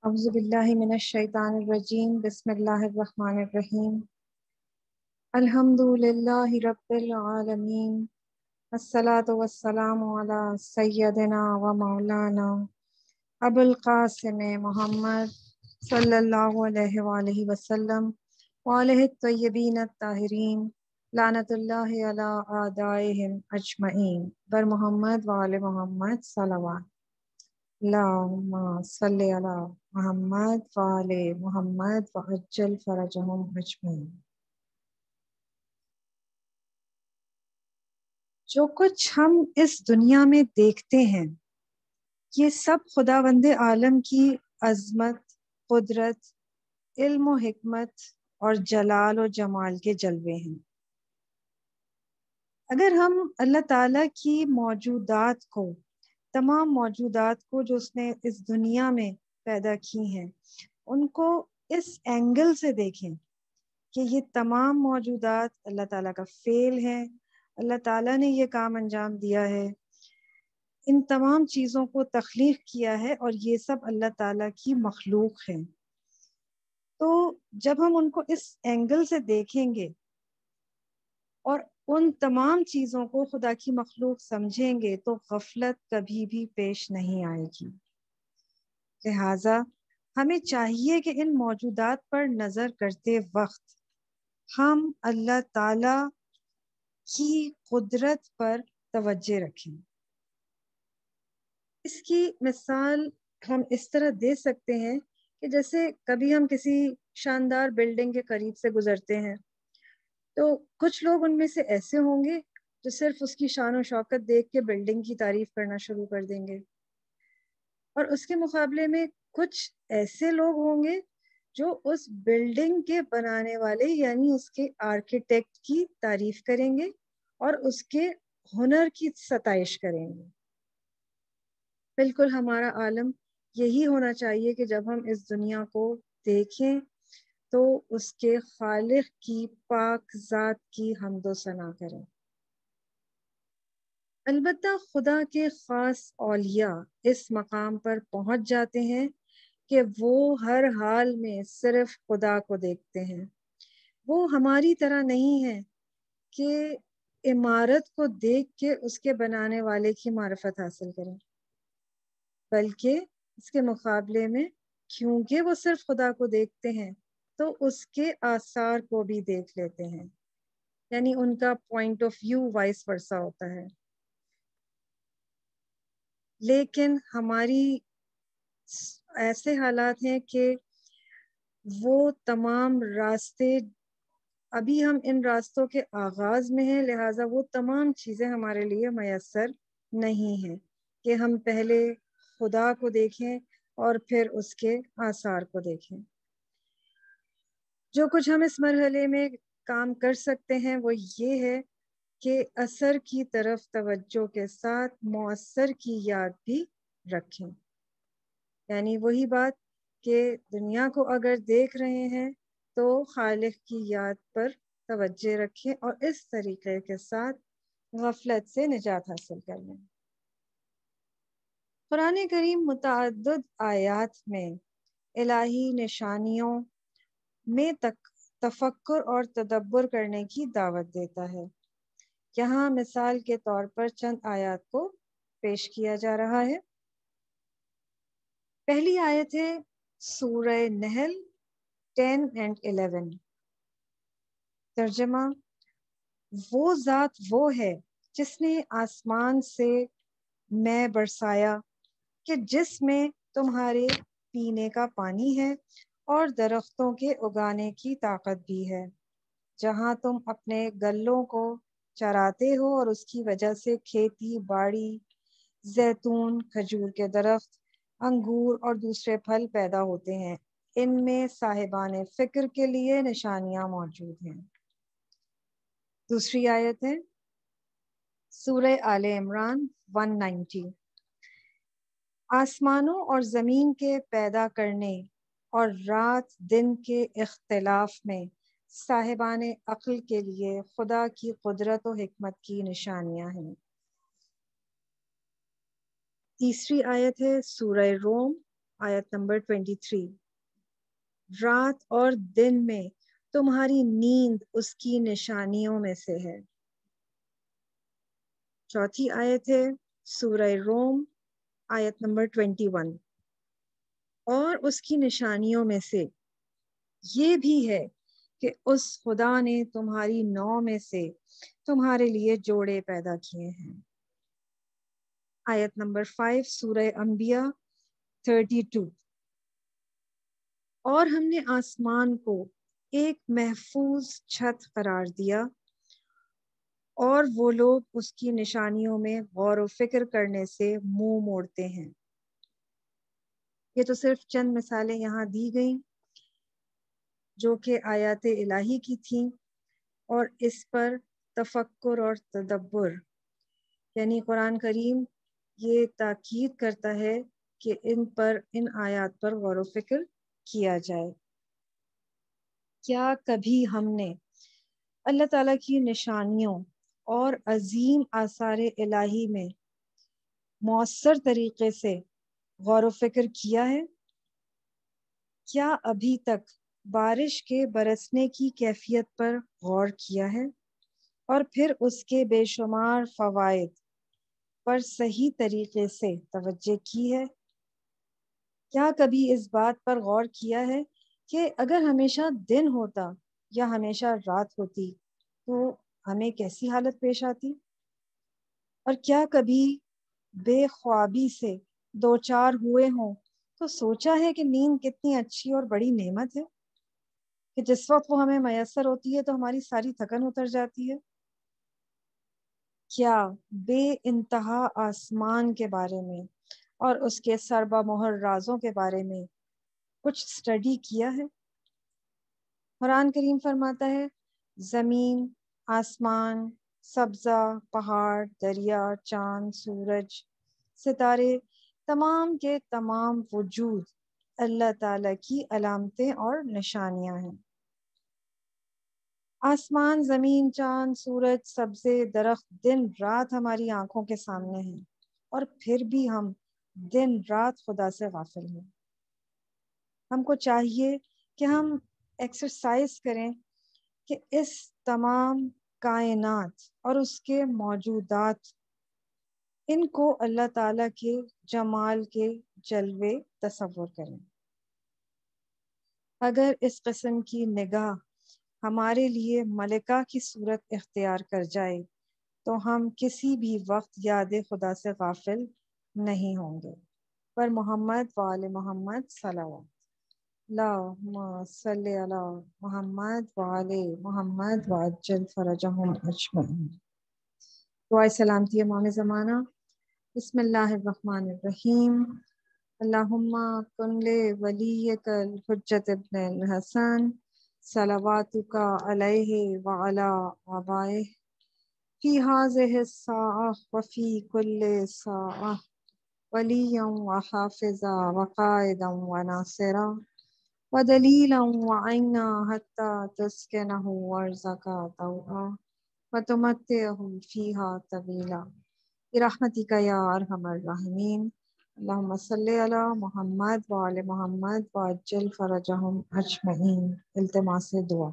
اعوذ باللہ من الشیطان الرجیم بسم اللہ الرحمن الرحیم الحمد للہ رب العالمین الصلاۃ والسلام علی سیدنا و مولانا ابو القاسم محمد صلی اللہ علیہ وآلہ وسلم وآلہ الطیبین الطاہرین لعنت اللہ علی اعدائہم اجمعین بر محمد وآل محمد صلوات اللہم صلی علی محمد وآل محمد وعجل فرجہم اجمعین۔ جو کچھ ہم اس دنیا میں دیکھتے ہیں یہ سب خداوند عالم کی عظمت، قدرت، علم و حکمت اور جلال و جمال کے جلوے ہیں۔ اگر ہم اللہ تعالیٰ کی موجودات کو، تمام موجودات کو جو اس نے اس دنیا میں پیدا کی ہیں، ان کو اس اینگل سے دیکھیں کہ یہ تمام موجودات اللہ تعالیٰ کا فعل ہے، اللہ تعالیٰ نے یہ کام انجام دیا ہے، ان تمام چیزوں کو تخلیق کیا ہے اور یہ سب اللہ تعالیٰ کی مخلوق ہے۔ تو جب ہم ان کو اس اینگل سے دیکھیں گے اور ان تمام چیزوں کو خدا کی مخلوق سمجھیں گے تو غفلت کبھی بھی پیش نہیں آئے گی۔ لہٰذا ہمیں چاہیے کہ ان موجودات پر نظر کرتے وقت ہم اللہ تعالی کی قدرت پر توجہ رکھیں۔ اس کی مثال ہم اس طرح دے سکتے ہیں کہ جیسے کبھی ہم کسی شاندار بلڈنگ کے قریب سے گزرتے ہیں تو کچھ لوگ ان میں سے ایسے ہوں گے جو صرف اس کی شان و شوکت دیکھ کے بلڈنگ کی تعریف کرنا شروع کر دیں گے، اور اس کے مقابلے میں کچھ ایسے لوگ ہوں گے جو اس بلڈنگ کے بنانے والے یعنی اس کے آرکیٹیکٹ کی تعریف کریں گے اور اس کے ہنر کی ستائش کریں گے۔ بالکل ہمارا عالم یہی ہونا چاہیے کہ جب ہم اس دنیا کو دیکھیں تو اس کے خالق کی پاک ذات کی حمد و ثنا کریں۔ البتہ خدا کے خاص اولیاء اس مقام پر پہنچ جاتے ہیں کہ وہ ہر حال میں صرف خدا کو دیکھتے ہیں۔ وہ ہماری طرح نہیں ہے کہ عمارت کو دیکھ کے اس کے بنانے والے کی معرفت حاصل کریں، بلکہ اس کے مقابلے میں کیونکہ وہ صرف خدا کو دیکھتے ہیں تو اس کے آثار کو بھی دیکھ لیتے ہیں، یعنی ان کا point of view vice versa ہوتا ہے۔ لیکن ہماری ایسے حالات ہیں کہ وہ تمام راستے، ابھی ہم ان راستوں کے آغاز میں ہیں، لہٰذا وہ تمام چیزیں ہمارے لیے میسر نہیں ہیں کہ ہم پہلے خدا کو دیکھیں اور پھر اس کے آثار کو دیکھیں۔ جو کچھ ہم اس مرحلے میں کام کر سکتے ہیں وہ یہ ہے کہ اثر کی طرف توجہ کے ساتھ مؤثر کی یاد بھی رکھیں، یعنی وہی بات کہ دنیا کو اگر دیکھ رہے ہیں تو خالق کی یاد پر توجہ رکھیں اور اس طریقے کے ساتھ غفلت سے نجات حاصل کر لیں۔ قرآن کریم متعدد آیات میں الہی نشانیوں میں تفکر اور تدبر کرنے کی دعوت دیتا ہے۔ یہاں مثال کے طور پر چند آیات کو پیش کیا جا رہا ہے۔ پہلی آیت ہے سورہ نحل 10 and 11۔ ترجمہ: وہ ذات وہ ہے جس نے آسمان سے میں برسایا کہ جس میں تمہارے پینے کا پانی ہے اور درختوں کے اگانے کی طاقت بھی ہے، جہاں تم اپنے گلوں کو چراتے ہو اور اس کی وجہ سے کھیتی باڑی، زیتون، کھجور کے درخت، انگور اور دوسرے پھل پیدا ہوتے ہیں، ان میں صاحبان فکر کے لیے نشانیاں موجود ہیں۔ دوسری آیت ہے سورہ آل عمران 190۔ آسمانوں اور زمین کے پیدا کرنے اور رات دن کے اختلاف میں صاحبان عقل کے لیے خدا کی قدرت و حکمت کی نشانیاں ہیں۔ تیسری آیت ہے سورہ روم آیت نمبر 23، رات اور دن میں تمہاری نیند اس کی نشانیوں میں سے ہے۔ چوتھی آیت ہے سورہ روم آیت نمبر 21، اور اس کی نشانیوں میں سے یہ بھی ہے کہ اس خدا نے تمہاری نو میں سے تمہارے لیے جوڑے پیدا کیے ہیں۔ آیت نمبر 5 سورہ انبیاء 32، اور ہم نے آسمان کو ایک محفوظ چھت قرار دیا اور وہ لوگ اس کی نشانیوں میں غور و فکر کرنے سے منہ موڑتے ہیں۔ یہ تو صرف چند مثالیں یہاں دی گئیں جو کہ آیات الہی کی تھیں، اور اس پر تفکر اور تدبر، یعنی قرآن کریم یہ تاکید کرتا ہے کہ ان آیات پر غور و فکر کیا جائے۔ کیا کبھی ہم نے اللہ تعالیٰ کی نشانیوں اور عظیم آثار الہی میں مؤثر طریقے سے غور و فکر کیا ہے؟ کیا ابھی تک بارش کے برسنے کی کیفیت پر غور کیا ہے اور پھر اس کے بے شمار فوائد پر صحیح طریقے سے توجہ کی ہے؟ کیا کبھی اس بات پر غور کیا ہے کہ اگر ہمیشہ دن ہوتا یا ہمیشہ رات ہوتی تو ہمیں کیسی حالت پیش آتی؟ اور کیا کبھی بے خوابی سے دو چار ہوئے ہوں تو سوچا ہے کہ نیند کتنی اچھی اور بڑی نعمت ہے کہ جس وقت وہ ہمیں میسر ہوتی ہے تو ہماری ساری تھکن اتر جاتی ہے؟ کیا بے انتہا آسمان کے بارے میں اور اس کے سربا مہر رازوں کے بارے میں کچھ اسٹڈی کیا ہے؟ قرآن کریم فرماتا ہے زمین، آسمان، سبزہ، پہاڑ، دریا، چاند، سورج، ستارے، تمام کے تمام وجود اللہ تعالیٰ کی علامتیں اور نشانیاں ہیں۔ آسمان، زمین، چاند، سورج، سبزے، درخت دن رات ہماری آنکھوں کے سامنے ہیں، اور پھر بھی ہم دن رات خدا سے غافل ہیں۔ ہم کو چاہیے کہ ہم ایکسرسائز کریں کہ اس تمام کائنات اور اس کے موجودات، ان کو اللہ تعالیٰ کے جمال کے جلوے تصور کریں۔ اگر اس قسم کی نگاہ ہمارے لیے ملکہ کی صورت اختیار کر جائے تو ہم کسی بھی وقت یاد خدا سے غافل نہیں ہوں گے۔ پر محمد وآل محمد صلوات، اللہم صلی علی محمد وآل محمد وعجل فرجہم اجمعین۔ دعائے سلامتی امام زمانہ۔ بسم اللہ الرحمن الرحیم۔ اللہم کن ولیک الحجۃ ابن الحسن صلواتک علیہ وعلی آبائہ فی ہذہ الساعہ وفی کل ساعہ ولیا وحافظا وقائدا وناصرا ودلیلا وعینا حتی تسکنہ ارضک طوعا وتمتعہ فیہا طویلا برحمتک یا ارحم الراحمین۔ اللہم صلی علی محمد وآل محمد وعجل فرجہم اجمعین۔ التماس دعا۔